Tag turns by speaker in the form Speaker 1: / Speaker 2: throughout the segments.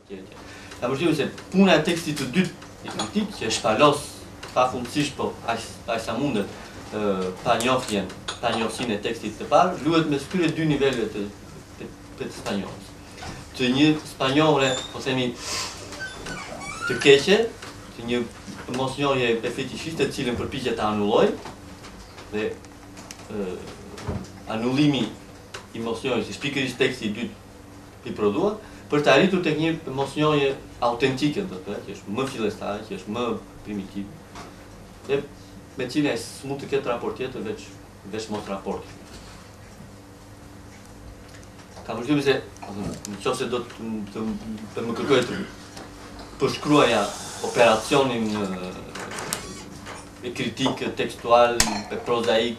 Speaker 1: Ka përshtypjen se puna e tekstit të dytë i kritik, që e shpalos pafundësisht, po aq sa mundet panjohësinë e tekstit të parë, luhet me këtyre dy nivele të spanjollës. Të një spanjolle, po themi, të keqe, të një mosnjohje e fetishiste, të cilën përpiqet ta anullojë, dhe anullimi i mosnjohjes, si pikërisht teksti i dytë i prodhuar, për të arritur tek një mosnjohje autentike, do të thotë, që është më fillestare, që është më primitive, dhe me cilën ai s'mund të ketë raport tjetër veç mos raporti. Kam përshtypjen se, nëse do të më kërkojë të përshkruaja operacionin e kritik tekstual, prozaik,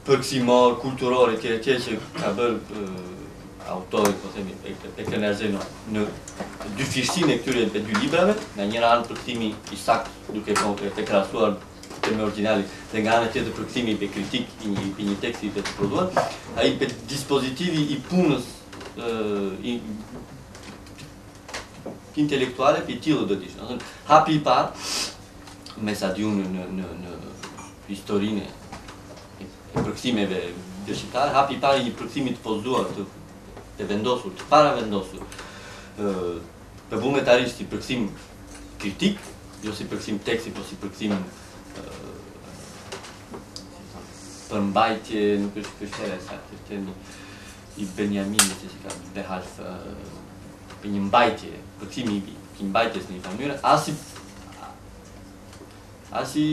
Speaker 1: përkthimor, kulturor, etj. Që ka bërë autori, po themi, e Krenerze në dyfishësinë e këtyre dy librave, nga njëra anë përkthimi i saktë duke e krahasuar me origjinali, dhe nga ana tjetër përkthimi i kritik i një teksti të prodhuar, ai dispozitivi i punës intelektuale për tillë do të ishte. Hapi i parë me Sadiun në historinë e përkthimeve dëshitare, hapi i parë i përkthimit të pozuar, të vendosur, të paravendosur, të vullnetarisht si përkthim kritik, jo si përkthim teksti, po si përkthim përmbajtje, nuk është kështjera e saktë, termi i Benjaminit, që si ka Behalf, për një mbajtje, përkthimi i mbajtjes në një mënyrë, as i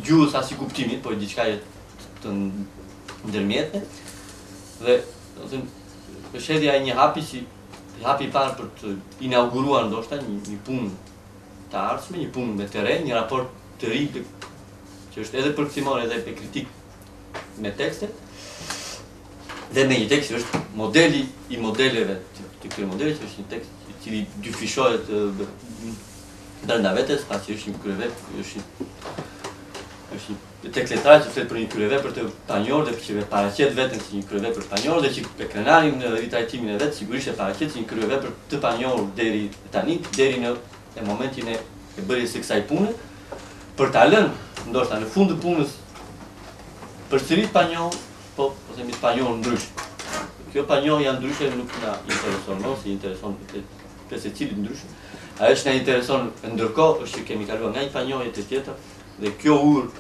Speaker 1: gjuhës, as i kuptimit, por diçka të ndërmjetme, dhe përshëdja e një hapi i parë për të inauguruar ndoshta një punë të ardhshme, një punë me terren, një raport të ri që është edhe përkthimor edhe pe kritik me tekstet, dhe me një tekst që është modeli i modeleve të këtyre modeleve, që është një tekst i cili dyfishohet brenda vetes, pasi është një kryevepër, është një tekst letrar që flet për një kryevepër të panjor dhe që paraqet veten si një kryevepër panjor, dhe që Krenari në ritrajtimin e vet sigurisht e paraqet si një kryevepër të panjor deri tani, deri në momentin e bërjes së kësaj pune, për ta lënë ndoshta në fund të punës përsëri panjor, po themi panjor ndryshe. Kjo panjohja ndryshe nuk na intereson, si intereson të secilit ndryshe. Ajo që na intereson ndërkohë është që kemi kaluar nga një panjohje te tjetër, dhe kjo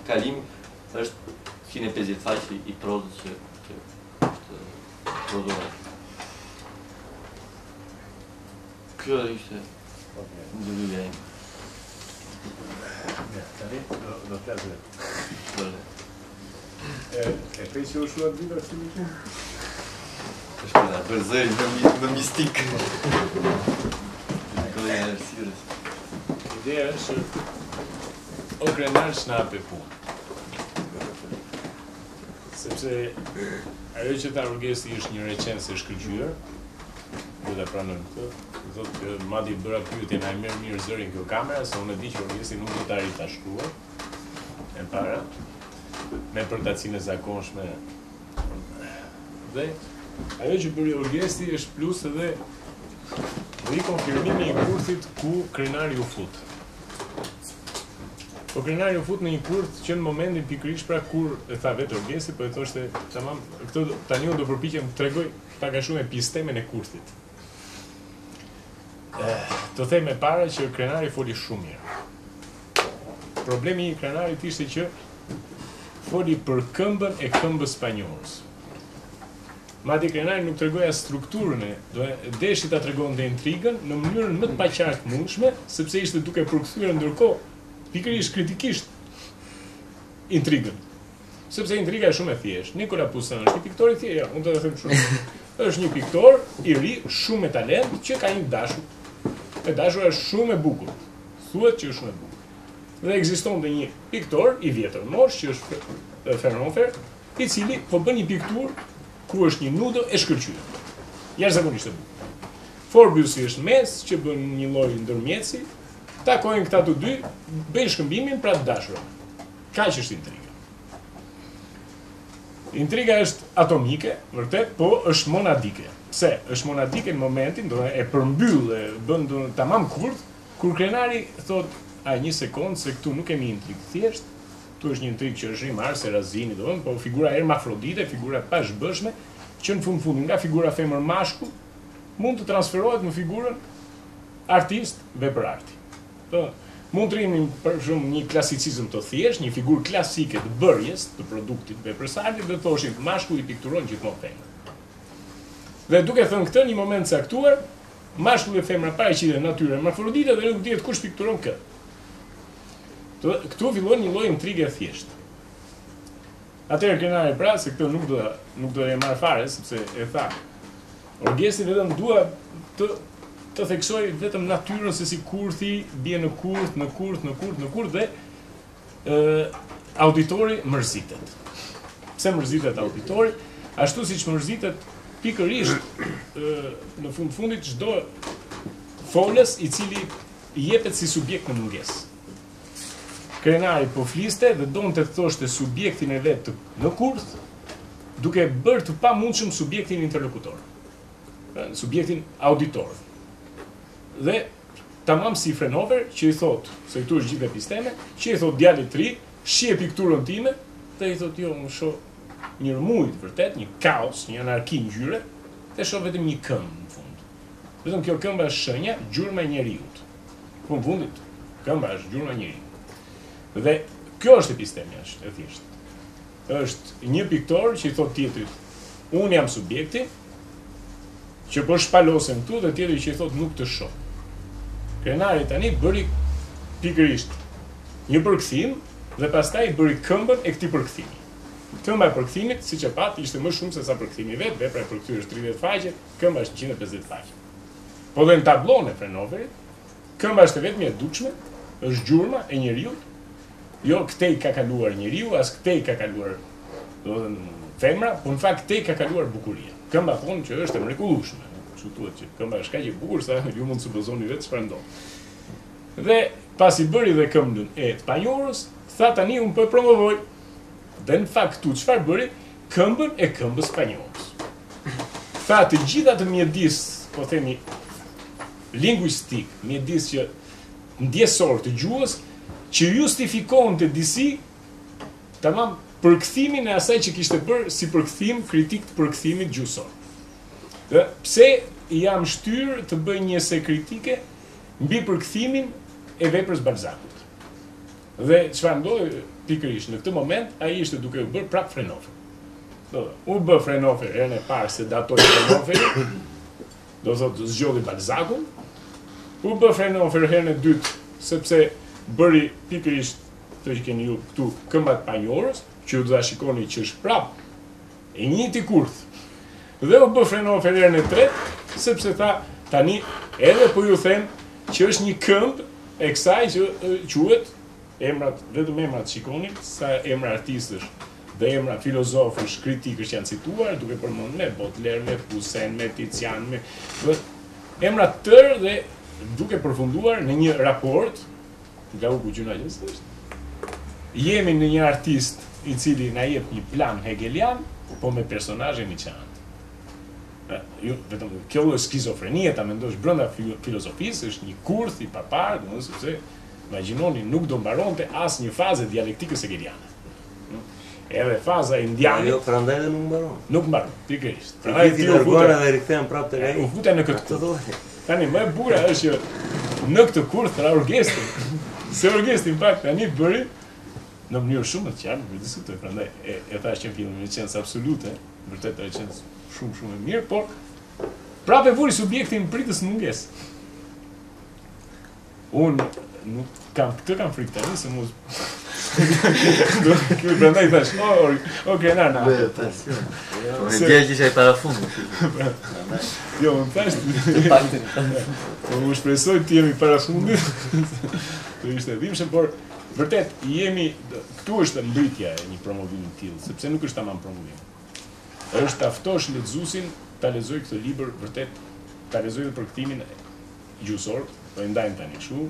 Speaker 1: kalimi është si në 50 faqe i prozës që prodhohet. Kjo ishte ndërhyrja ime.
Speaker 2: Tani do flasë. E prej që u shuat libra si një punë?
Speaker 1: është për bërzëri më mistik. Nikola e Arsirës.
Speaker 2: Ideja është o Krenar s'na hape punë. Sepse ajo që ta Urgesi është një recens e shkëlqyer, do ta pranoj këtë. Thotë që madje bëra pyetjen a e merr mirë zërin kjo kamera, se unë e di që Urgesi nuk do ta arrit ta shkruaj. E para me përtacinë e zakonshme. Dhe ajo që bëri Urgesi është plus edhe rikonfirmimi i kurthit ku Krenari u fut. Po Krenari u fut në një kurth që në momentin pikërisht pra kur e tha vetë Urgesi, po e thoshte tamam, këtë tani unë do përpiqem të tregoj pak a shumë epistemen e kurthit. Të them e para që Krenari foli shumë mirë. Problemi i Krenarit ishte që foli për këmbën e këmbës spanjollës. Madje Krenari nuk tregoja strukturën deshi ta tregonte intrigën në mënyrën më të paqartë mundshme, sepse ishte duke përkthyer ndërkohë pikërisht kritikisht intrigën. Sepse intriga është shumë e thjeshtë. Nikola Pusan është një piktor i thjeshtë, unë do të them shumë. Është një piktor i ri, shumë me talent, që ka një dashur. E dashura është shumë e bukur. Thuhet që është shumë e bukur. Dhe ekzistonte një piktor i vjetër mosh, që është Ferronfer, i cili po bën një pikturë ku është një nudë e shkëlqyer. Jashtëzakonisht e bukur. Forbiusi është mes, që bën një lloj ndërmjetësi, takojnë këta të dy, bëjnë shkëmbimin pra të dashurave. Kaq është intriga. Intriga është atomike, vërtet, po është monadike. Pse? Është monadike në momentin, do e përmbyll, e bën tamam kurth, kur krenari thot, një sekond, se këtu nuk kemi intrik thjesht, tu është një intrik që është i Mars, Erazini, po figura hermafrodite, figura pashbëshme, që në fund nga figura femër mashkull mund të transferohet në figurën artist vepër arti. Mund të rrinim për shumë një klasicizëm të thjesht, një figurë klasike të bërjes të produktit vepër arti, dhe thoshin mashkulli pikturon gjithmonë femër. Dhe duke thënë këtë, një moment caktuar, mashkulli dhe femra paraqiten natyrën hermafrodite dhe nuk dihet kush pikturon kë. Këtu fillon një lloj intrige thjesht. Atëherë krenari pra, se këtë nuk do e marr fare, sepse e tha. Orgesti vetëm dua të theksoj vetëm natyrën se si kurthi bie në kurth dhe auditori mërzitet. Pse mërzitet auditori? Ashtu siç mërzitet pikërisht në fundit çdo folës i cili i jepet si subjekt në mungesë. Krenari po fliste dhe donte të thoshte subjektin e vet në kurth, duke bërë të pamundshëm subjektin interlokutor, subjektin auditor. Dhe tamam si Frenover, që i thot, se këtu është gjithë episteme, që i thot djalit të ri, shije pikturën time, dhe i thot jo, më shoh një rëmujt vërtet, një kaos, një anarki ngjyre, dhe shoh vetëm një këmbë në fund. Vetëm kjo këmbë është shenja, gjurma e njeriut. Në fundit, këmbë është gjurma e njeriut. Dhe kjo është epistemi, është e thjeshtë. Është një piktor që i thot tjetrit, unë jam subjekti, që po shpalosen këtu dhe tjetri që i thot nuk të shoh. Krenari tani bëri pikërisht një përkthim dhe pastaj bëri këmbën e këtij përkthimi. Këmba e përkthimit, siç e pat, ishte më shumë se sa përkthimi vet, vepra e përkthyer është 30 faqe, këmba është 150 faqe. Po dhe në tablon e Frenoverit, këmba është vetëm e dukshme, është gjurma e njeriu. Jo këtej ka kaluar njeriu, as këtej ka kaluar femra, por në fakt këtej ka kaluar bukuria. Këmba thonë që është e mrekullueshme. Kështu thuhet që këmba është kaq e bukur sa ju mund të supozoni vetë çfarë ndodh. Dhe pasi bëri dhe këmbën e të panjorës, tha tani unë po e promovoj. Dhe në fakt tu çfarë bëri? Këmbën e këmbës panjorës. Tha të gjitha të mjedis, po themi lingvistik, mjedis që ndjesor të gjuhës, që justifikon të disi tamam përkthimin e asaj që kishte bërë si përkthim kritik të përkthimit gjuhësor. Dhe pse jam shtyr të bëj një esë kritike mbi përkthimin e veprës Balzacut. Dhe çfarë ndodhi pikërisht në këtë moment, ai ishte duke u bërë prap Frenover. U bë Frenover herën e parë se datoi Frenover, do thotë zgjodhi Balzacun. U bë Frenover herën e dytë sepse bëri pikërisht të që keni ju këtu këmbat panjorës, që ju të shikoni që është prap e njëjti kurth. Dhe u bë Frenover herën e tretë, sepse tha tani edhe po ju them që është një këmbë e kësaj që quhet emrat, vetëm emrat shikoni, sa emra artistësh dhe emra filozofësh, kritikësh janë cituar, duke përmendur me Baudelaire, me Poussin, me Titian, me emra të tërë dhe duke përfunduar në një raport nga u gjuna që është. Jemi në një artist i cili na jep një plan hegelian, po me personazhe Nietzschean. Vetëm kjo është skizofrenia, ta mendosh brenda filozofisë, është një kurth i papar, domethënë sepse imagjinoni nuk do mbaronte asnjë fazë dialektikës hegeliane. Edhe faza indiane.
Speaker 3: Jo, prandaj edhe nuk mbaron.
Speaker 2: Nuk mbaron, pikërisht.
Speaker 3: Prandaj ti dërgoj edhe rikthehem prapë tek ai.
Speaker 2: U futen në këtë. Tani më e bukur është që në këtë kurth ra orkestri. Se orkestri në fakt tani bëri në mënyrë shumë të qartë, për diskutoj, prandaj e thash që filmi me qenë absolute, vërtet ai qenë shumë e mirë, por prapë vuri subjektin pritës mungesë. Unë nuk kam frikë tani se mos Kjo prandaj thash, o Grenana.
Speaker 1: Me djegj isha i parafundit.
Speaker 2: Jo, më thash. Po u shpresoj të jemi parafundit. Do ishte dhimbshëm, por vërtet jemi këtu është mbritja e një promovimi të tillë, sepse nuk është tamam promovim. Është ta ftosh lexuesin ta lexojë këtë libër, vërtet ta lexojë përkthimin gjuhësor, po e ndajmë tani kështu,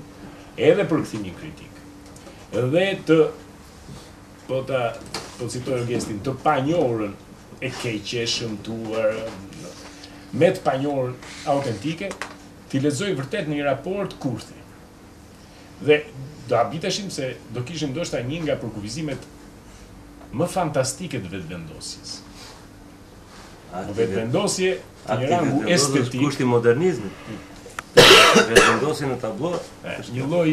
Speaker 2: edhe përkthimin kritik. Edhe po citoj orkestrin, të panjohurën e keqe, shëmtuar, me të panjohur autentike, t'i lexoj vërtet në një raport kurthi. Dhe do habiteshim se do kishim ndoshta një nga përkufizimet më fantastike të vetvendosjes. Vetvendosje të një rangu estetik.
Speaker 3: Kushti modernizmit. Vetvendosje në tablo.
Speaker 2: Një lloj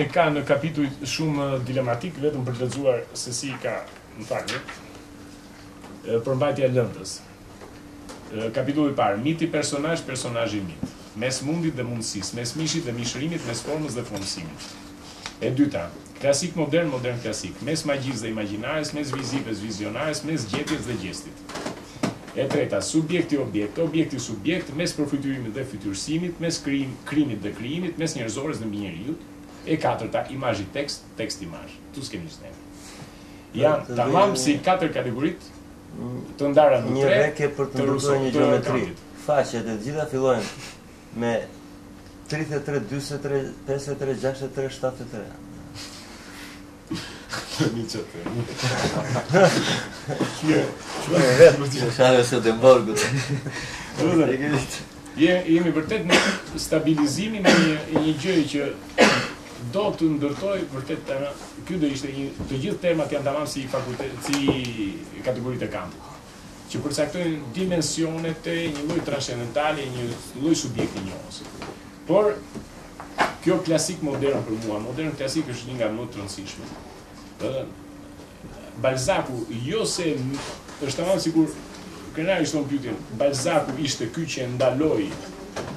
Speaker 2: e ka në kapituj shumë dilematik, vetëm për të lexuar se si ka, më falni, përmbajtja e lëndës. Kapitulli i parë, miti personazhi mit. Mes mundit dhe mundësisë, mes mishit dhe mishërimit, mes formës dhe formësimit. E dyta, klasik modern, modern klasik, mes magjisë dhe imagjinares, mes vizives, vizionares, mes gjetjes dhe gjestit. E treta, subjekti objekt, objekti subjekt, mes përfytyrimit dhe fytyrësimit, mes krimit dhe krijimit, mes njerëzores dhe mbi njeriu. E katërta, imazhi tekst, tekst imazh. Tu s'kemi ne. Janë tamam si 4 kategoritë të ndara në 3.
Speaker 3: Një reke për të ndërtuar një gjeometri. Faqet e gjitha fillojnë me 33, 43, 53, 63, 73.
Speaker 1: Shave së të borgut.
Speaker 2: Jemi vërtet në stabilizimin e një gjëje që do të ndërtoj vërtet ky do ishte të gjithë termat janë tamam si kategoritë e kampit, që përcaktojnë dimensionet e një lloj transcendentale, një lloj subjekti njohësit. Por kjo klasik modern për mua, modern klasik është një nga më të rëndësishme. Balzaku, jo se është tamam sikur krenari shton pyetjen, Balzaku ishte ky që ndaloi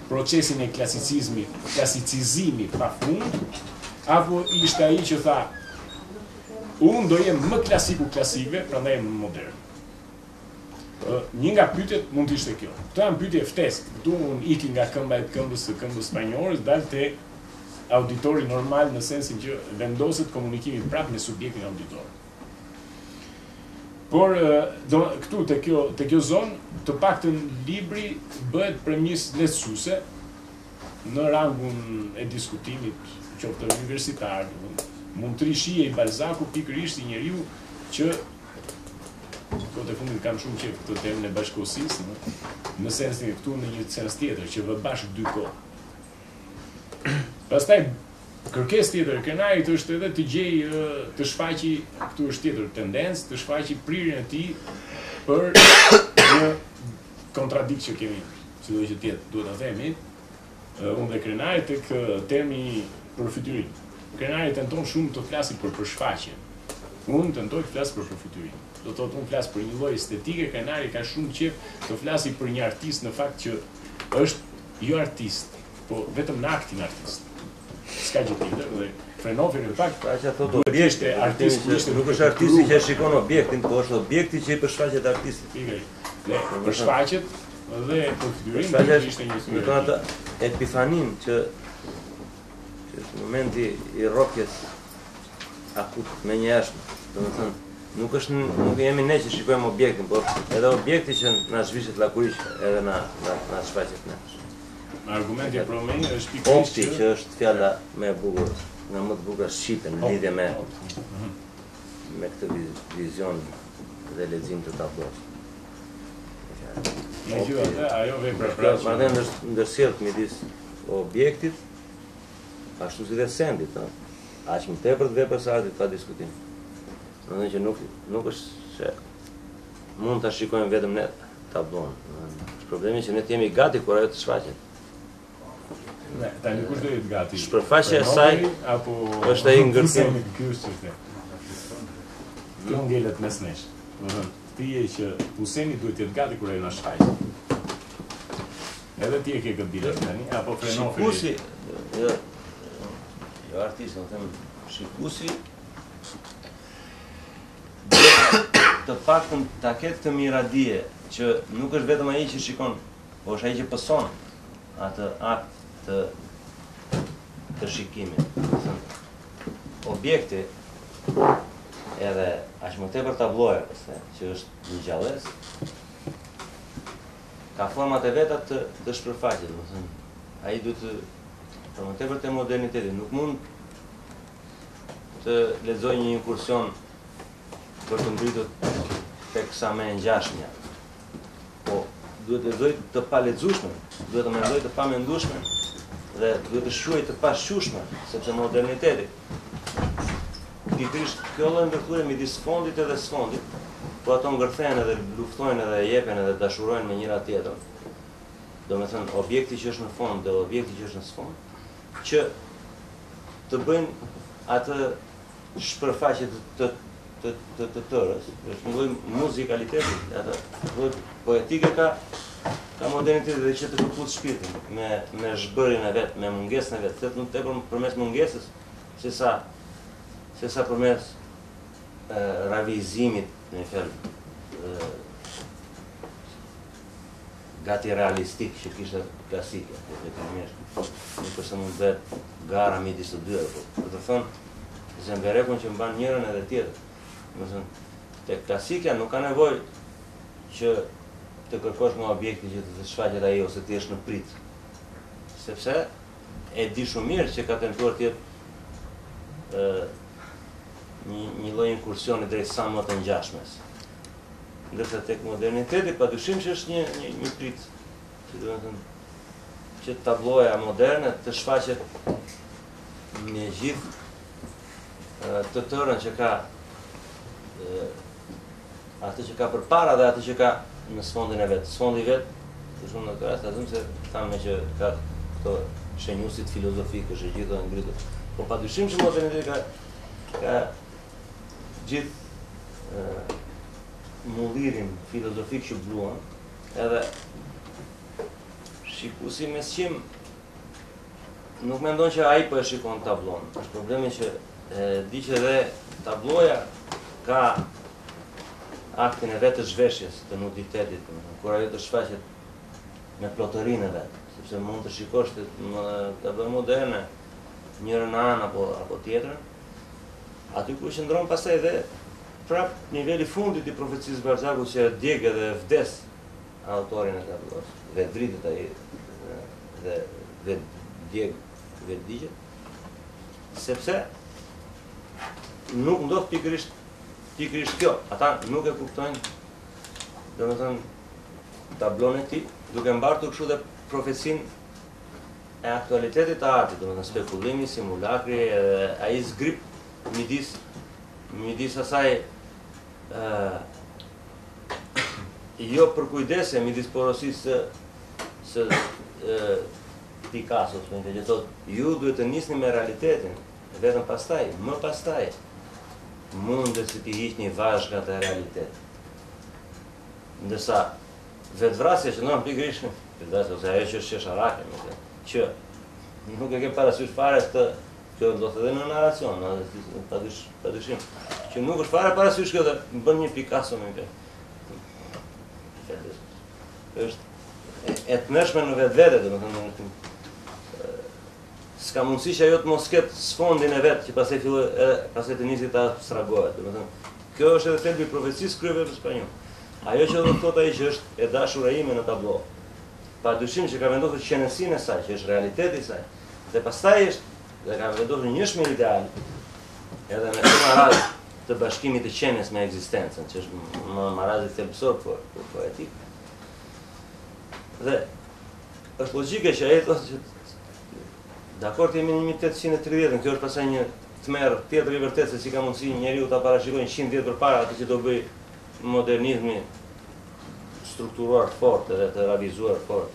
Speaker 2: procesin e klasicizimit pafund, apo ishte ai që tha unë do jem më klasiku klasikëve, prandaj më modern. Një nga pyetjet mund të ishte kjo. Këto janë pyetje ftesë. Këtu unë iki nga këmba e këmbës spanjore, dal te auditori normal në sensin që vendoset komunikimi prapë me subjektin auditor. Por këtu te kjo zonë, të paktën libri bëhet premisë lehtësuese në rangun e diskutimit, qoftë universitar, mund të rishije i Balzaku pikërisht i njeriu që këtë e fundit kam shumë qef këtë temën e bashkëkohësisë, në sensin e këtu në një sens tjetër, që vë bashkë dy kohë. Pastaj, kërkesë tjetër e krenarit është edhe të gjej, të shfaqi, këtu është tjetër tendencë, të shfaqi prirjen e tij për një kontradikt që kemi, si do që tjetë, duhet ta themi, unë dhe krenarit tek termi për fytyrim. Krenarit tenton shumë të flasi për përshfaqje. Unë tentoj të flas për përfytyrim. Do të thotë unë flas për një lloj estetike, krenari ka shumë qejf të flasi për një artist në fakt që është jo artist, po vetëm në aktin artist. S'ka gjë tjetër dhe Frenoferi në fakt
Speaker 3: pra që thotë objekti artist, nuk është artisti që shikon objektin, po është objekti që i përshfaqet artistit.
Speaker 2: Dhe përshfaqet dhe përfytyrimi ishte një
Speaker 3: sugjerim. Ka atë epifanin që është momenti i rrokjes akut me një jashtëm. Domethënë nuk jemi ne që shikojmë objektin, por edhe objekti që na zhvishet lakurish edhe na shfaqet ne.
Speaker 2: Argumenti për momentin është pikërisht
Speaker 3: që është fjala më e bukur, nga më të bukur shqipe në lidhje me këtë vizion dhe lexim të tablos.
Speaker 2: Megjithatë, ajo vepra
Speaker 3: marrën ndërsjellët midis objektit ashtu si dhe sendit, aq më tepër të veprës së artit pa diskutim. Domethënë që nuk është se mund ta shikojmë vetëm ne tablon. Problemi që ne jemi gati kur ajo të shfaqet.
Speaker 2: Ne, tani kush do jetë gati?
Speaker 3: Shpërfaqja e saj
Speaker 2: apo
Speaker 3: është ai ngërtim.
Speaker 2: Ky është çështja. Kjo ngelet mes nesh. Domethënë, ti je që Huseni duhet të jetë gati kur ai na shfaq. Edhe ti e ke këtë dilemë tani, apo Frenoferi?
Speaker 3: Shikusi, jo artist, do të them, shikusi të paktën ta ketë këtë miradije që nuk është vetëm ai që shikon, po është ai që pëson atë akt të shikimit. Objekti edhe aq më tepër tabloja, që është një gjallës, ka format e veta të shpërfaqet, domethënë. Ai duhet të më tepër te moderniteti, nuk mund të lexojë një inkursion për të mbritur tek sa më e ngjashmja. Po duhet të lexoj të palexueshme, duhet të mendoj të pamendueshme dhe duhet të shkruaj të pashqushme, sepse moderniteti pikërisht kjo lloj ndërthurje midis fondit edhe sfondit, po ato ngërthejnë edhe luftojnë edhe jepen edhe dashurojnë me njëra tjetrën. Domethënë objekti që është në fond dhe objekti që është në sfond, që të bëjnë atë shpërfaqje të tërës, është një lloj muzikaliteti, atë lloj poetike ka moderniteti dhe që të përputh shpirtin me zhbërjen e vet, me mungesën e vet, se më tepër përmes mungesës sesa përmes ravizimit, në një fjalë gati realistik që kishte klasike, nuk është mund të vetë gara midis të dyre, por të thënë zemberekun që mban njërën edhe tjetër. Te klasikja nuk ka nevojë që të kërkosh nga objekti që të shfaqet ai ose të jesh në prit. Sepse e di shumë mirë që ka tentuar të jetë një lloj inkursioni drejt sa më të ngjashmes. Ndërsa tek moderniteti padyshim që është një prit, që do të thënë që tabloja moderne të shfaqet me gjithë të tërën që ka atë që ka përpara dhe atë që ka në sfondin e vet. Sfondi i vet, për shumë në këtë rast, asum se thamë që ka këto shenjusit filozofikë, është gjithë ngritur. Po padyshim që moderniteti ka gjithë mullirin filozofik që bluan, edhe shikuesi me sqim nuk mendon që ai po e shikon tablon. Është problemi që di që dhe tabloja ka aktin e vetë të zhveshjes, të nuditetit, kur ajo të shfaqet me plotërinë e vet, sepse mund të shikosh tablo moderne njërën anë apo tjetrën, aty ku qëndron pastaj dhe prap niveli fundit i profecisë Balzacut që djeg edhe vdes autorin e tablos, dhe dritet ai dhe djeg vetë digjet, sepse nuk ndodh pikërisht kjo. Ata nuk e kuptojnë, domethënë tablon e tij, duke mbartur kështu dhe profecinë e aktualitetit të artit, domethënë spekulimi, simulakri, ai zgrip midis asaj jo për kujdese midis porosisë së Picasso, që thotë, ju duhet të nisni me realitetin, vetëm pastaj, më pastaj, mundet si t'i hiqni vazhgat e realitetit. Ndërsa vetvrasja që ndodh pikërisht, ose ajo që është qesharake, që nuk e ke parasysh fare këtë, kjo do të edhe në naracion, padyshim, që nuk është fare parasysh kjo dhe bën një Picasso me këtë. Është e të mërshme në vetvete, domethënë s'ka mundësi që ajo të mos ketë sfondin e vet që pastaj të nisi ta abstragohet. Domethënë, kjo është edhe thelbi i profecisë kryeve të spanjoll. Ajo që do të thotë ai që është e dashura ime në tablo, padyshim që ka vendosur qenësinë e saj, që është realiteti i saj, dhe pastaj dhe ka vendosur një shmir ideal, edhe me këtë maraz të bashkimit të qenies me ekzistencën, që është marazi thelbësor për poetik. Dhe është logjike që ai thotë që dakord jemi në 1830, kjo është pasaj një tmerr tjetër i vërtet se si ka mundësi njeriu ta parashikojë 100 vjet përpara atë që do bëj modernizmi strukturuar fort edhe të revizuar fort.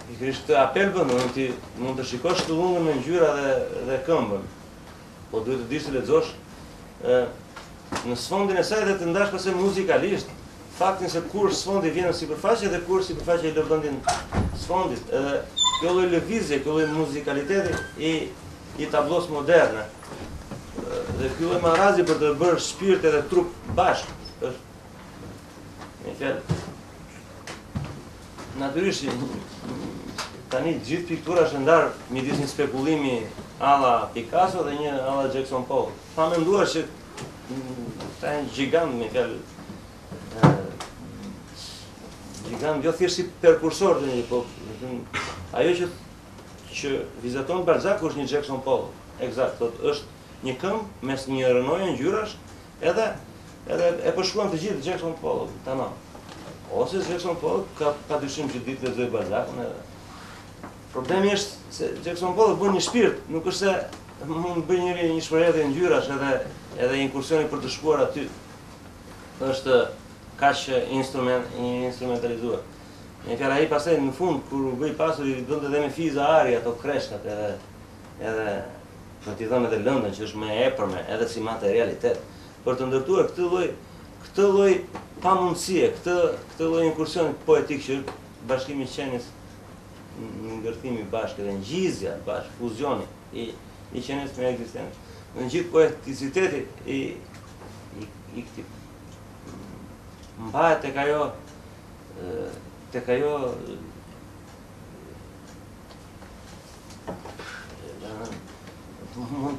Speaker 3: Pikërisht këtë apel bën, mund të shikosh të lungën në ngjyra dhe këmbën, po duhet të dish të lexosh në sfondin e saj dhe të ndash pastaj muzikalisht faktin se kur sfondi vjen në sipërfaqe dhe kur sipërfaqja i lë vendin sfondit. Edhe kjo lloj lëvizje, kjo lloj muzikaliteti i tablos moderne dhe ky lloj marrazi për të bërë shpirt edhe trup bashkë është një fjalë natyrisht tani gjithë piktura është ndar midis një spekulimi alla Picasso dhe një alla Jackson Pollock. Pa menduar që ta një gjigant me fjalë gjigant jo thjesht si perkursor të një ajo që vizaton Balzacu është një Jackson Pollock. Eksakt, është një këmbë mes një rënoje ngjyrash edhe e përshkruan të gjithë Jackson Pollock, tamam. Ose Jackson Pollock ka dyshim që ditë lexoj Balzacun edhe. Problemi është se Jackson Pollock bën një shpirt, nuk është se mund bëj një shprehje ngjyrash edhe inkursioni për të shkuar aty. Është kaq instrumentalizuar. Në fjalë ai pastaj në fund kur u bëi pasur i bënte edhe me fiza ari ato kreshkat edhe për t'i thënë edhe lëndën që është më e epërme edhe si materialitet për të ndërtuar këtë lloj pamundësie, këtë lloj inkursioni poetik që bashkimi i qenies në ndërtimi bashkë dhe ngjizja bashkë, fuzioni i qenies me ekzistencën. Në gjithë poeticiteti i këtij mbahet tek ajo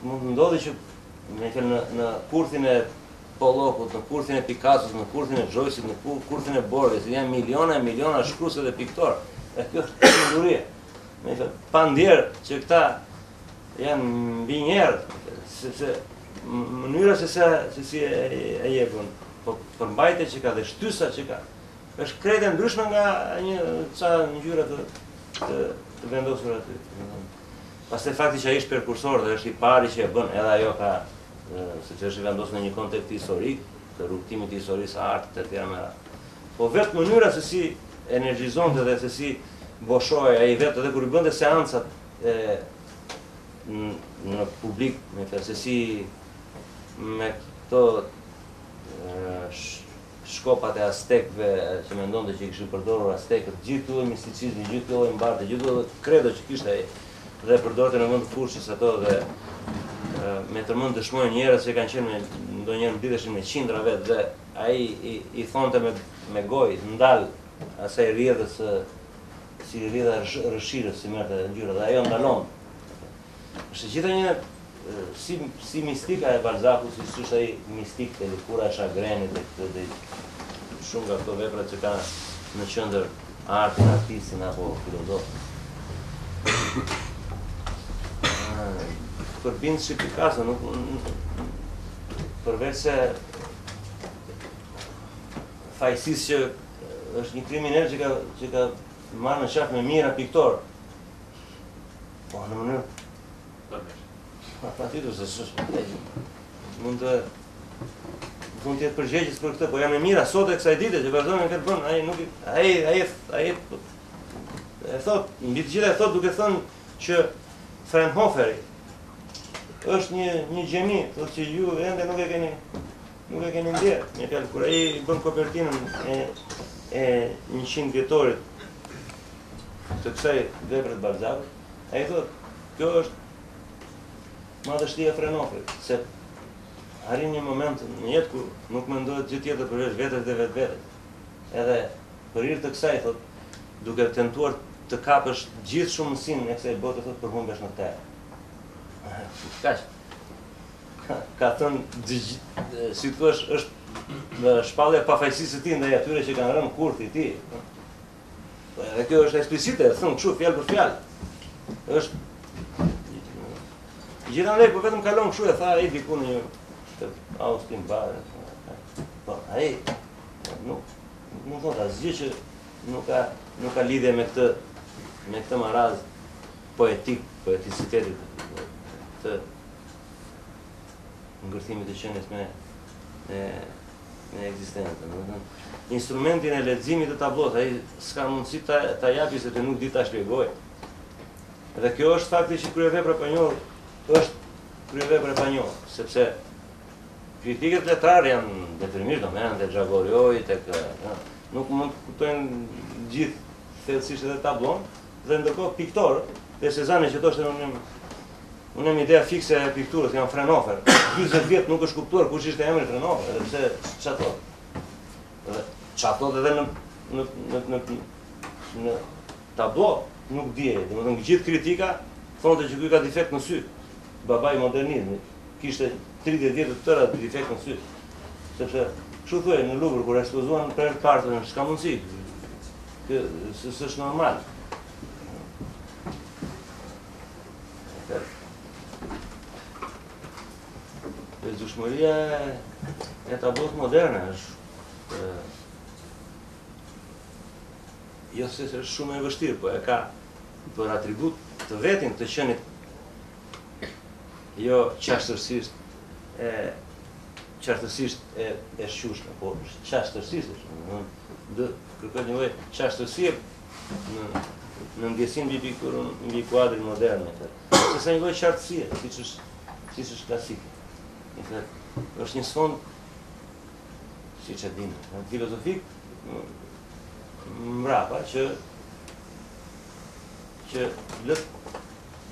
Speaker 3: mund ndodhi që në kurthin e Pollockut, në kurthin e Picassos, në kurthin e Joyce'it, në kurthin e Borges, janë miliona shkruese dhe piktorë. E kjo është singurie. Pa ndjerë që këta janë mbi njerë, sepse mënyra se si e jepën, përmbajtja që ka dhe shtysa që ka, është krejtë ndryshme nga një ca ngjyra të vendosur aty. Pastaj fakti që ai është prekursor dhe është i pari që e bën, edhe ajo ka sepse është vendosur në një kontekst historik, të rrugtimit të historisë së artit e tjera me radhë. Po vetë mënyra se si energjizonte dhe se si boshoi ai vetë edhe kur i bënte seancat në publik, me se si me këto shkopat e aztekëve që mendonte që i kishin përdorur aztekët, gjithë lloj misticizmi, gjithë lloj mbarte, gjithë lloj kredo që kishte ai dhe përdorte në vend të fushës ato dhe me tërmend dëshmojnë njerëz që kanë qenë ndonjëherë mbledheshin me qindra vetë dhe ai i thonte me gojë ndal asaj rrjedhës si rrjedha rëshirës si merrte ngjyra dhe ajo ndalon. Është gjithë një si mistika e Balzacut, si është ai mistik te lëkura e shagrenit dhe shumë nga këto vepra që kanë në qendër artin, artistin apo filozofin. Përbind si Picasso, përveç se fajësisë që është një kriminal që ka marrë në qaf me mira piktor. Po në mënyrë patjetër se mund të jetë përgjegjës për këtë, po jam e mira sot e kësaj dite që vazhdojnë në këtë bën, ai e thot, mbi të gjitha e thot duke thënë që Fraunhoferi është një gjeni, thotë që ju ende nuk e keni ndjerë. Një fjalë, kur ai bën kopertinën e 100 vjetorit të kësaj vepre të Balzacut, ai thotë, kjo është madhështia e Fraunhoferit, se arrin një moment në jetë kur nuk mendohet gjë tjetër përveç vetes dhe vetvetes. Edhe për hir të kësaj, thotë, duke tentuar të kapësh gjithë shumësinë e kësaj bote, thotë, përhumbesh në terë. Kaq. Ka thënë, si thua, është shpallja e pafajësisë së tij ndaj atyre që kanë rënë kurthi i tij. Edhe kjo është eksplicite, thënë kështu fjalë për fjalë. Është gjithandaj po vetëm kalon kështu e tha ai diku në një Austin bar. Po ai nuk thot asgjë që nuk ka lidhje me këtë maraz poetik, poeticitetit të ngërthimit të qenies me ekzistencën. Instrumentin e leximit të tablot, ai s'ka mundësi ta japi se të nuk di ta shpjegoj. Dhe kjo është fakti që kryevepra e panjohur është kryevepra e panjohur, sepse kritikët letrare janë detyrimisht domenë të Xhagorioi, nuk mund të kuptojnë gjithë thellësisht edhe tablon, dhe ndërkohë piktorët, dhe Cezanne që thoshte unë jam ideja fikse e pikturës, jam Fraunhofer. 40 vjet nuk është kuptuar kush ishte emri Fraunhofer, edhe pse çfarë thotë. Çfarë thotë edhe në tablo nuk diej. Domethënë gjithë kritika thonë që ky ka defekt në sy. Babai i modernizmit kishte 30 vjet të tëra defekt në sy. Sepse kështu thuaj në Louvre kur ekspozuan për herë të parë, s'ka mundësi. Kjo s'është normal. Bezueshmëria e tablot moderne është jo se është shumë e vështirë, po e ka për atribut të vetin të qenit jo qashtërsisht e shqushme, po qashtërsisht kërkoj një lloj qashtërsie në ndjesim mbi kuadrin modern, se sa një lloj qartësie, siç është klasike. Është një sfond, siç e dinë, filozofik mbrapa që lët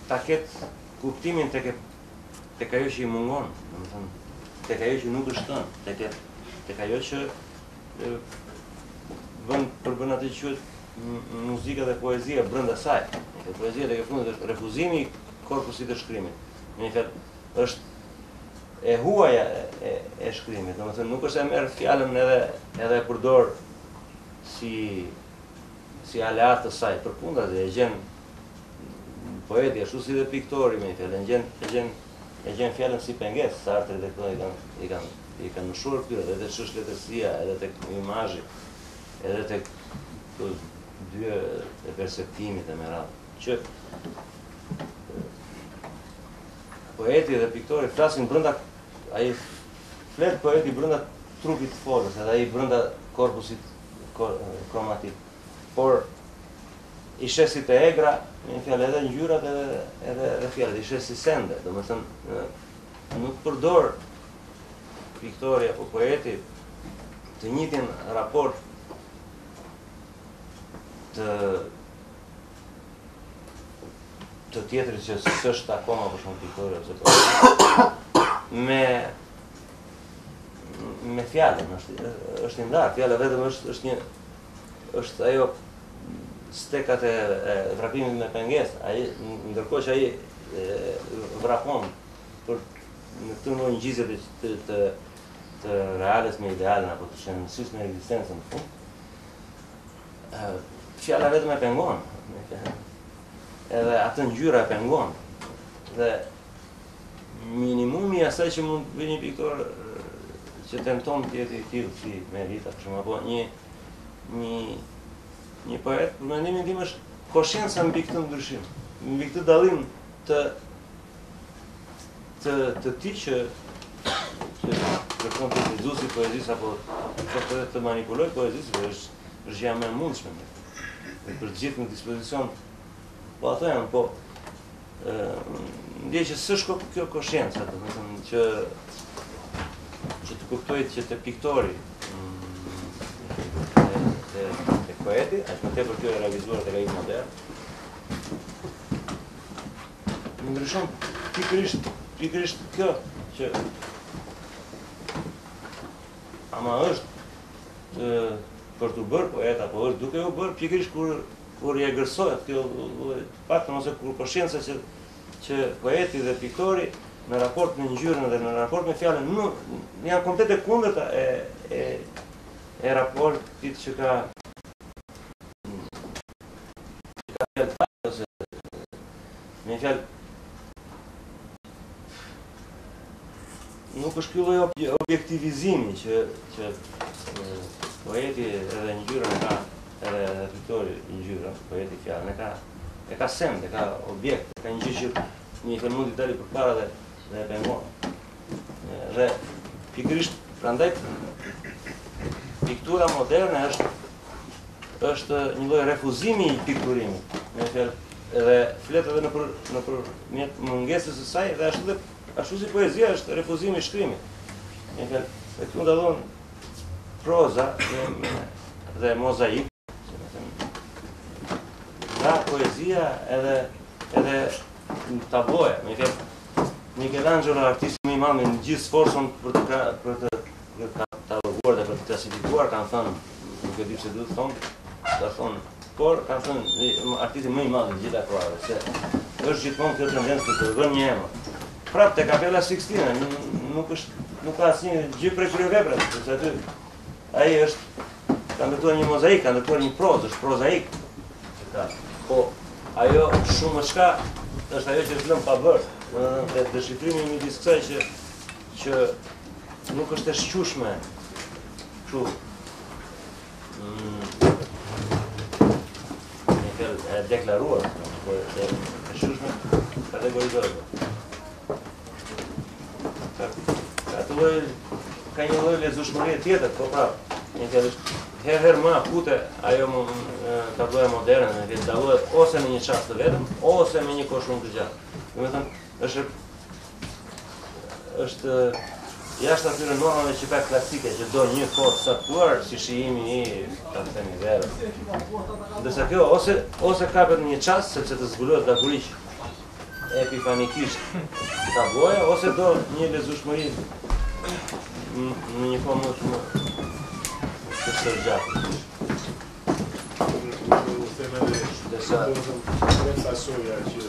Speaker 3: ta ketë kuptimin tek ajo që i mungon, domethënë tek ajo që nuk është tënë, tek ajo që përbën atë që quhet muzika dhe poezia brenda saj. Poezia tek e fundit është refuzimi i korpusit të shkrimit. Në një fjalë është e huaja e shkrimit, domethënë nuk është e merr fjalën edhe e përdor si aleat të saj, përkundrazi e gjen poeti ashtu si dhe piktori me një fjalë, e gjen fjalën si pengesë, Sartre dhe këto i kanë mëshuar këtyre, edhe tek çështletësia, edhe tek imazhi, edhe tek dy e perceptimit e me radhë, që poeti dhe piktori flasin brenda, ai flet poeti brenda trupit të folës, edhe ai brenda korpusit kromatik. Por i shes si të egra, me një fjalë edhe ngjyrat edhe fjalët, i shes si sende, domethënë nuk përdor piktori apo poeti të njëjtin raport të tjetrit që s'është akoma për shumë piktori ose me fjalën, është i ndarë, fjala vetëm është ajo stekat e vrapimit me pengesë, ndërkohë që ai vrapon për në këtë lloj ngjizje të reales me idealen apo të shënësisht me ekzistencën në fund. Fjala vetëm e pengon, edhe atë ngjyra e pengon, dhe minimumi i asaj që mund të bëjë një piktor që tenton të jetë i tillë si Merita, për shembull, apo një poet, për mendimin tim është konscienca mbi këtë ndryshim, mbi këtë dallim të tij që kërkon të udhëzuesi poezisë apo të manipuloj poezisë, është gjë më e mundshme. Për të gjithë në dispozicion, po ato janë, po ndjej që s'është kjo konscienca, domethënë që të kuptoj që të piktori të poeti, është më tepër kjo e realizuar tek ai modern. Ndryshon pikërisht kjo që ama është për të bërë poet apo është duke u bërë pikërisht kur i egërsohet kjo paktën ose kur konscienca që poeti dhe piktori në raport me ngjyrën dhe në raport me fjalën janë komplet e kundërta e raportit që ka ose me një fjalë nuk është ky lloj objektivizimi që poeti edhe ngjyrën ka, edhe piktori ngjyrën, poeti fjalën e ka send, e ka objekt, e ka një gjë që një fjalë mund të dalë përpara dhe e pengon. Dhe pikërisht prandaj piktura moderne është një lloj refuzimi i pikturimit. Me fjalë edhe flet edhe nëpër mungesës së saj dhe ashtu si poezia është refuzimi i shkrimit. Me fjalë këtu ndallon proza dhe mozaik, nga poezia edhe tabloja. Me fjalë Michelangelo, artisti më i madh në gjithë sforcën për të kataloguar dhe për të klasifikuar, kanë thënë, nuk e di pse duhet thonë, por kanë thënë artisti më i madh në gjithë kohëve, se është gjithmonë kjo tendencë të vënë një emër. Prapë te Kapela Sixtina nuk ka asnjë gjë prej këtyre veprave, sepse aty ai ka ndërtuar një mozaik, ka ndërtuar një prozë, është prozaik. Po ajo shumë më çka është ajo që është lënë pa bërë. Dhe dëshifrimi midis kësaj që nuk është e shqushme kështu deklaruar, po e shushme kategorizohet. Ka një lloj lezushmërie tjetër, po prap, herë më akute ajo tabloja moderne, që dallohet ose në një çast të vetëm, ose me një kohë shumë të gjatë. Domethënë, është jashtë atyre normave që ka klasike, që do një kohë të saktuar, si shijimi i, ta themi, verës. Ndërsa kjo ose kapet në një çast, sepse të zbulohet dakuriq epifanikisht tabloja, ose do një lezushmëri në një kohë më të sërgjatë.
Speaker 2: Pasoja që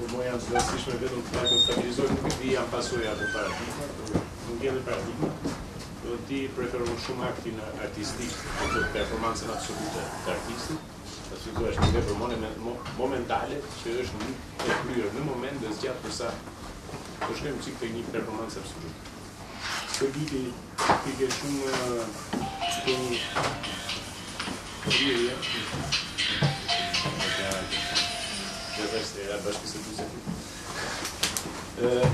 Speaker 2: po janë të rëndësishme vetëm të stabilizojnë, nuk di janë pasoja të paradigma, nuk janë paradigma, do ti preferon shumë aktin artistik të performancën absolute të artistit, pasi kjo është një vepër momentale që është e kryer në moment dhe zgjat përsa do shkojmë çik tek një performancë absolute. Këtë viti ti ke shumë një rrje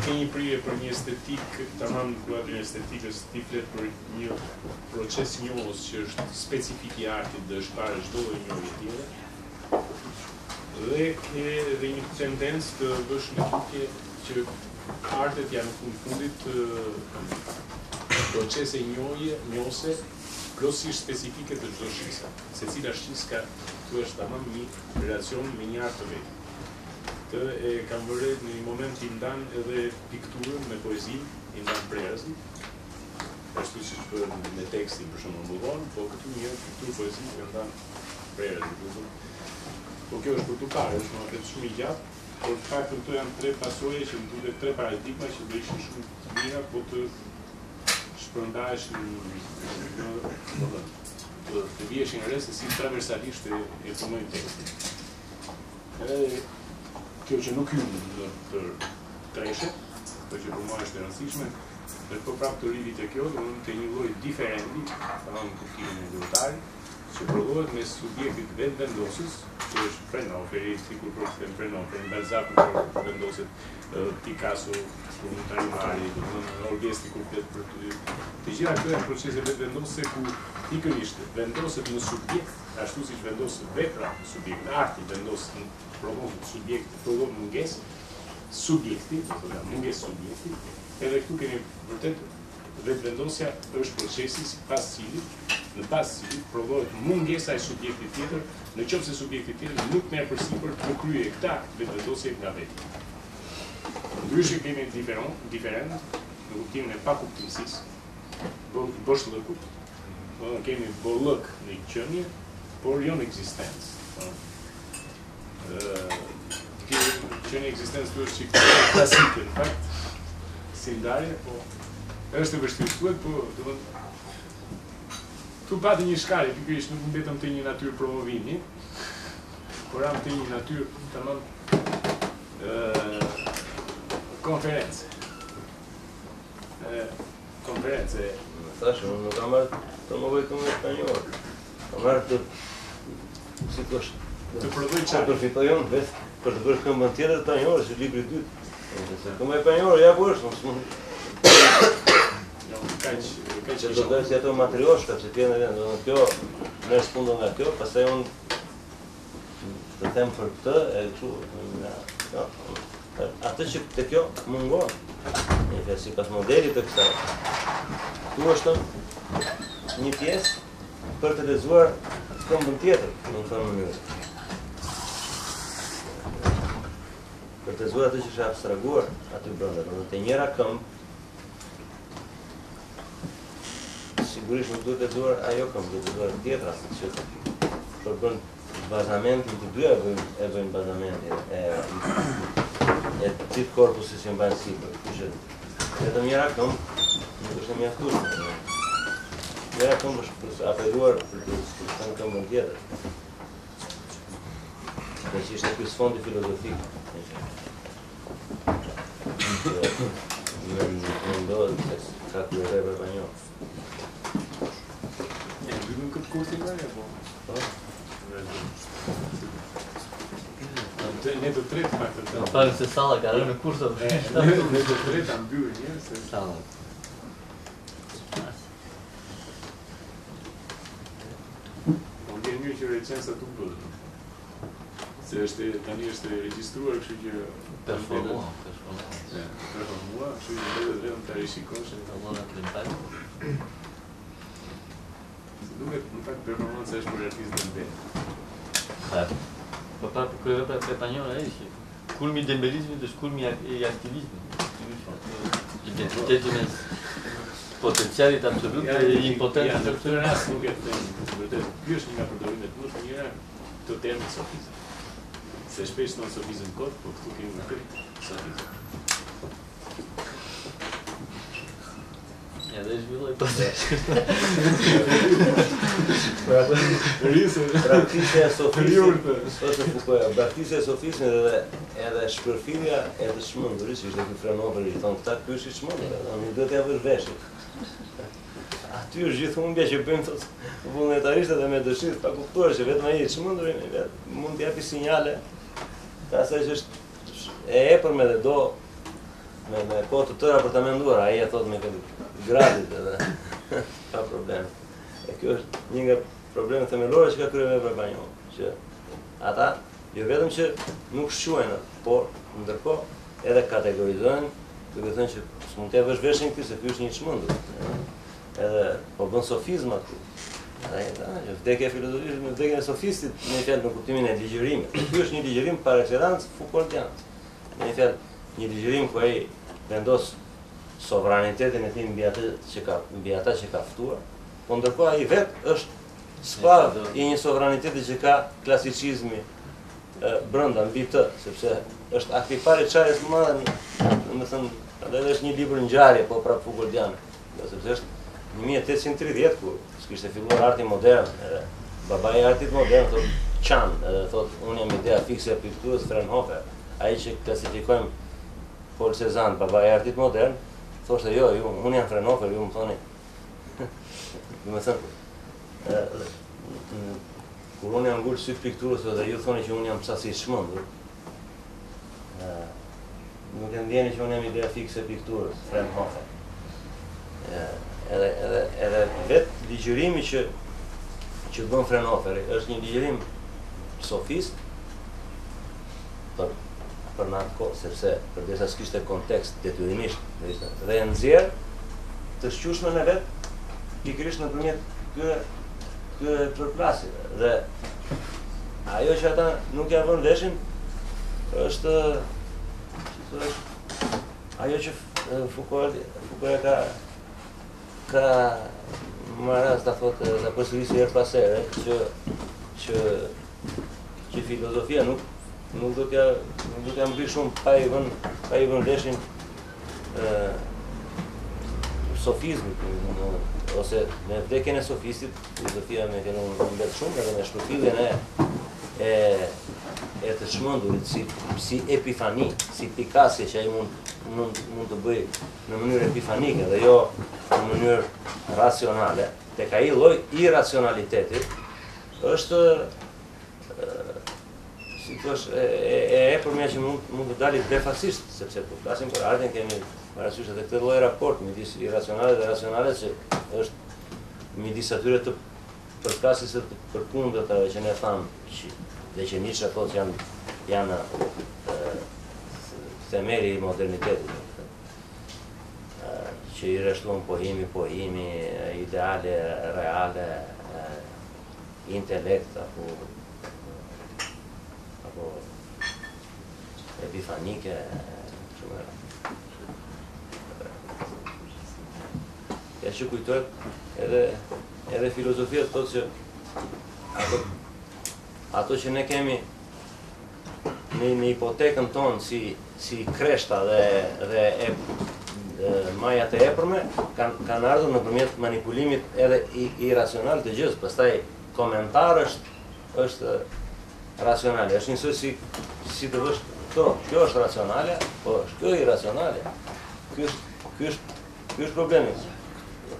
Speaker 2: ke një prije për një estetik, tamam kuadrin estetikës, ti flet për një proces njohës që është specifik i artit dhe është parë çdo lloj njohje tjetër. Dhe ke edhe një tendencë të bësh në tutje që artet janë në fundit procese njohëse plotësisht specifike të çdo shqisa. Secila shqisë ka është tamam një relacion me një art të vetë. Të e kam vërre në një moment i ndan edhe pikturën me poezinë, i ndan prerësin, ashtu si që për me tekstin për shumë mbudon, po këtu një pikturë poezinë i ndan prerësin. Po kjo është për të parë, është më atë shumë i gjatë, por të faktën të janë tre pasoje që më duhet tre paradigma që do ishin shumë të mira, po të shpërndahesh të vieshin në rreth se si traversalisht e punojnë tekstin. Kjo që nuk hyn për treshe, po që për mua është e rëndësishme, dhe po prapë të rritit e kjo, domethënë të një lloj diferendi, tamam në kuptimin e ndërtarit, që prodhohet me subjektit vetë vendosës, që është Frenoferi, sikur për Frenoferi, Balzac kur vendoset Picasso, kur Montanari, Orgesti kur flet për të gjitha këto janë procese vetë vendosëse ku pikërisht vendoset në subjekt, ashtu siç vendoset vepra në subjekt, arti vendoset në prodhon subjekti, prodhon mungesë subjekti, mungesë subjekti, edhe këtu kemi vërtet vetëvendosja është procesi pas cilit, në pas cilit prodhohet mungesa e subjektit tjetër, në qoftë se subjekti tjetër nuk merr përsipër të kryejë këta vetëvendosje nga vetë. Ndryshe kemi diferent në kuptimin e pakuptimësisë, boshllëkut, kemi bollëk në qenie, por jo në ekzistencë. Qenie ekzistencë është që klasike, në fakt, si ndarje, po është e vështirë thuhet, po tu pati një shkallë, pikërisht nuk mbetëm të një natyrë promovimi, por am të një natyrë tamam konferencë. Konferencë.
Speaker 3: Tash unë nuk kam marrë promovoj këngë spanjoll. Kam marrë të si thosh
Speaker 2: të prodhoj çfarë
Speaker 3: përfitojon vetë për të bërë këmbën tjetër të spanjollë, është libri i dytë. Nëse këmbë spanjolle ja po është, mos që do të si ato matrioshka që tjenë në vend, kjo në spundo nga kjo, pastaj unë të them për këtë, e kështu, atë që të kjo mungon, si pas modelit të kësaj, tu është një pjesë për të lezuar këmbën tjetër, në në thënë mënyrë. Për të lezuar atë që është abstraguar aty brenda, në të njëra këmbë, sigurisht nuk duhet të lezuar ajo këmbë, duhet të lezuar tjetra, që përbën bazamentin të dy e bëjnë bazamentin e qitë korpusit që mbajnë sipër. Edhe njëra këmbë nuk është e mjaftueshme. Njëra këmbë është apeluar për të thënë këmbën tjetër. Dhe që ishte ky sfondi filozofik. Mendohet se ka kryerë për banjo.
Speaker 2: Në këtë kursin mërë, po? Ne do tretë pak të të.
Speaker 1: Pare se salla ka rënë në kurso.
Speaker 2: Ne do tretë ta mbyllë një se
Speaker 1: Salla.
Speaker 2: po ndjen mirë që recenza tu bëhet. Se tani është regjistruar, kështu që
Speaker 1: Performua.
Speaker 2: performua, kështu që duhet vetëm ta rishikosh e ta
Speaker 1: Allora klimpaj.
Speaker 2: duket në fakt performanca është për artistin e vetë.
Speaker 1: Po pra kërë vepra krepanjore e që kulmi i dembelizmit është kulmi i aktivizmit. Identiteti mes potencialit absolut e impotencës
Speaker 2: në këtë rast nuk e them, vërtet, ky është një nga përdorimet më të mira të termit sofizëm. Se shpesh thon sofizëm kot, po këtu kemi vërtet sofizëm.
Speaker 1: Ja dhe zhvilloj po të
Speaker 3: Praktikja e sofismit, thotë Foucault, praktikja e sofismit edhe shpërfillja e të çmendurisë, ishte ky Fraunhofer i thon këta ky është i çmendur, nuk do t'ja vësh veshin. Aty është gjithë humbja që bëjmë thotë vullnetarisht edhe me dëshirë pa kuptuar që vetëm ai i çmendur mund t'i japi sinjale ka asaj që është e epërme dhe do me kohë të tëra për ta menduar, ai e thot me këtë gradit edhe ka problem. E kjo është një nga problemet themelore që ka kryer vepra banjore, që ata jo vetëm që nuk shquajnë, por ndërkohë edhe kategorizojnë, duke thënë që s'mund t'ia vësh veshin këtij se ky është një i çmendur. Edhe po bën sofizm aty. Edhe vdekja e filozofisë, me vdekjen e sofistit, në një fjalë në kuptimin e ligjërimit. Ky është një ligjërim par excellence Foucaultian. Në një fjalë një ligjërim ku ai vendos sovranitetin e tij mbi ata që ka ftuar, po ndërkohë ai vetë është sklav i një sovraniteti që ka klasicizmi brenda mbi të, sepse është akti i parë i çarjes së madhe, domethënë, atë është një libër ngjarje, po prap Foucaultian, sepse është 1830 kur s'kishte filluar arti modern, babai i artit modern thotë Çan, thotë unë jam idea fikse e pikturës Fraunhofer, ai që klasifikojmë Paul Cézanne, babai i artit modern, thoshte jo, unë jam Fraunhofer, ju më thoni. Domethënë, kur unë jam ngul syt pikturës dhe ju thoni që unë jam sasi i çmendur, nuk e ndjeni që unë jam idea fikse e pikturës Fraunhofer. Edhe vetë ligjërimi që bën Fraunhofer është një ligjërim sofist për në atë kohë, sepse përdesa s'kishte kontekst detyrimisht dhe e nxjerr të shqushmen e vetë pikërisht nëpërmjet këtyre përplasjeve. Dhe ajo që ata nuk ja vënë veshin është ajo që Foucault ka marrë ta thotë ta përsërisë herë pas here që filozofia nuk do t'ja mbri shumë pa i vënë veshin sofizmit, ose me vdekjen e sofistit, filozofia me vjen mbet shumë edhe me shpërfilljen e të çmendurit si epifani, si pikasje që ai mund të bëj në mënyrë epifanike dhe jo në mënyrë racionale. Tek ai lloj irracionalitetit është si thosh e epërmja që mund të dalë befasisht, sepse po flasim për artin kemi parasysh edhe këtë lloj raport midis irracionale dhe racionale që është midis atyre të përkasjes së përkundërtave që ne thamë dhe që Nietzsche thotë janë themeli i modernitetit, që i rreshton pohimi, ideale, reale, intelekt apo epifanike, ja që kujtojt edhe filozofia thotë që ato që ne kemi në hipotekën tonë si kreshta dhe majat e epërme kanë ardhur nëpërmjet manipulimit edhe irracional të gjës. Pastaj komentar është racionale. Është njësoj si të vësh këto, kjo është racionale, po kjo është irracionale. Ky është problemi.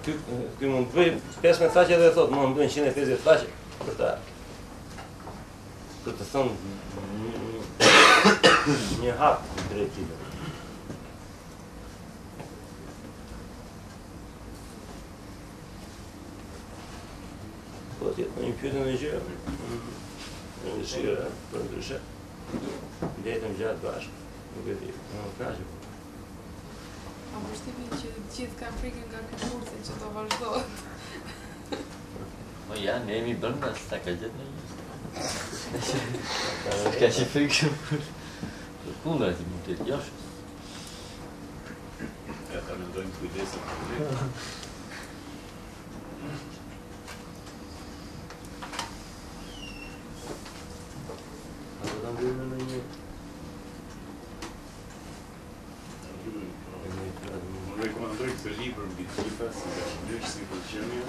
Speaker 3: Ky mund të bëj 15 faqe dhe thotë, mund të bëj 150 faqe për ta për të thënë një hap drejt tjetër. Po tjetë një pyetje në gjë, në dëshirë për ndryshe, letëm gjatë bashkë, nuk e di, në knaqe.
Speaker 4: A vështimi që gjithë kanë frikën nga këtë kurse që do vazhdojnë.
Speaker 1: Po ja, ne jemi bërë nga s'ta ka gjithë në gjithë. Ka që frikë për kundra ti mund të joshës.
Speaker 2: Ja, ta mendojnë të kujdesën për të. Më rekomandoj këtë libër mbi të gjitha, si ka shëndesh si përqenia.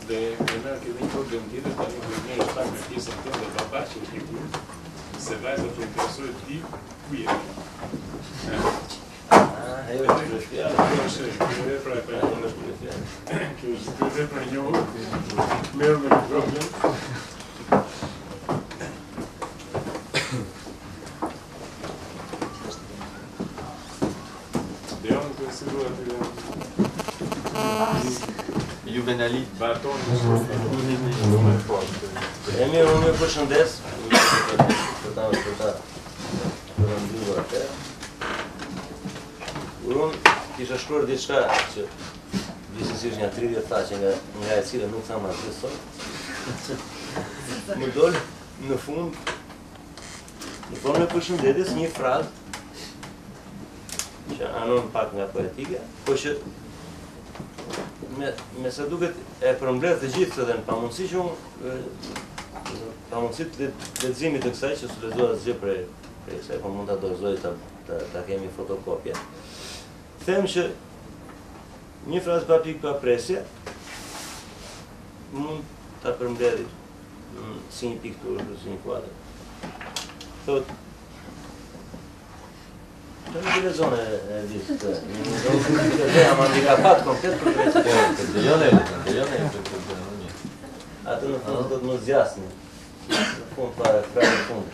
Speaker 2: Dhe krenar ke dhe një problem tjetër, tani për njerë është pak me pjesën tënde dhe baba që është një se vajza të interesojë ti, ku jemi?
Speaker 3: Ajo është shpjallë.
Speaker 2: Kjo është vepra e përgjë. Kjo është vepra një merë me një problem. Dhe janë të sigur aty
Speaker 1: Juvenalit.
Speaker 2: baton në shkështë.
Speaker 3: E mirë, unë me përshëndes, për ta ndryuar atë. Unë kisha shkruar diçka që gjithsesi është një 30 faqe nga e cila nuk thamë atë sot. Më dol në fund në formë përshëndetjes një frazë që anon pak nga poetike, po që me sa duket e përmbledh të gjithë dhe në pamundësi që unë pamundësi të leximit të kësaj që s'u lexohet asgjë prej kësaj, po mund ta dorëzoj ta kemi fotokopje. Them që një frazë pa pikë pa presje mund ta përmbledhë si një pikturë, si një kuadër. Thotë të nuk i lezone e listë të jam handikapat komplet për presje.
Speaker 1: Të dëllone e
Speaker 3: Atë në fund do të më zjasni. Në fund fare, krajë në fund.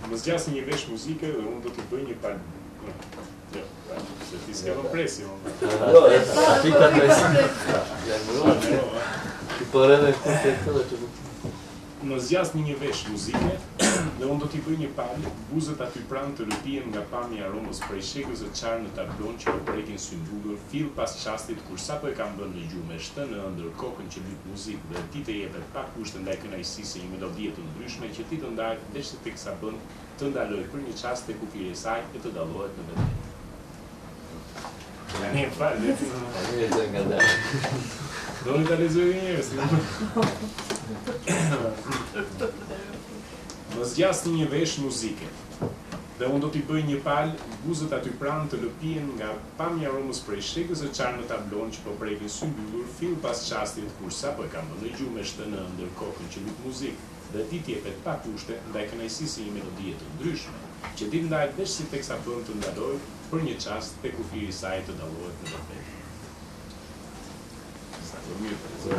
Speaker 2: Më zgjasë një vesh muzike dhe unë do t'i bëj një palë. Jo, se ti s'ke më presi, unë.
Speaker 1: Ati ka presi. Ti përredhe këtë të dhe që
Speaker 2: Më zgjasë një vesh muzike dhe unë do t'i bëj një palë, buzët aty pranë të rëpijen nga pamja aromës prej shekës e qarë në tablon që po prekin sy mbugur, fill pas qastit kur sapo e kam bërë në gjumë e shtë në ëndër kokën që lyp muzikë dhe ti të jepet pa kushte ndaj kënaqësisë se një melodie të ndryshme që ti të ndaj veç se teksa bën të ndaloj për një çast tek kufiri e saj e të dallohet në vetë. Tani e falë, do në të lezoj njërës. Më zgjasni një vesh muzike dhe unë do t'i bëj një palë, buzët aty pranë të lëpijen nga pamja aromës prej shekës e qarë në tablon që po prekin sy mbyllur, fill pas qastit kur sapo e kam në gjumë e shtë në ëndër kokën që lyp muzikë dhe ti t'jepet pa kushte ndaj kënaqësisë një melodie të ndryshme, që ti ndajt veç si teksa bën të ndaloj për një çast te kufiri i saj të dallohet në vetë. Sa të mirë për të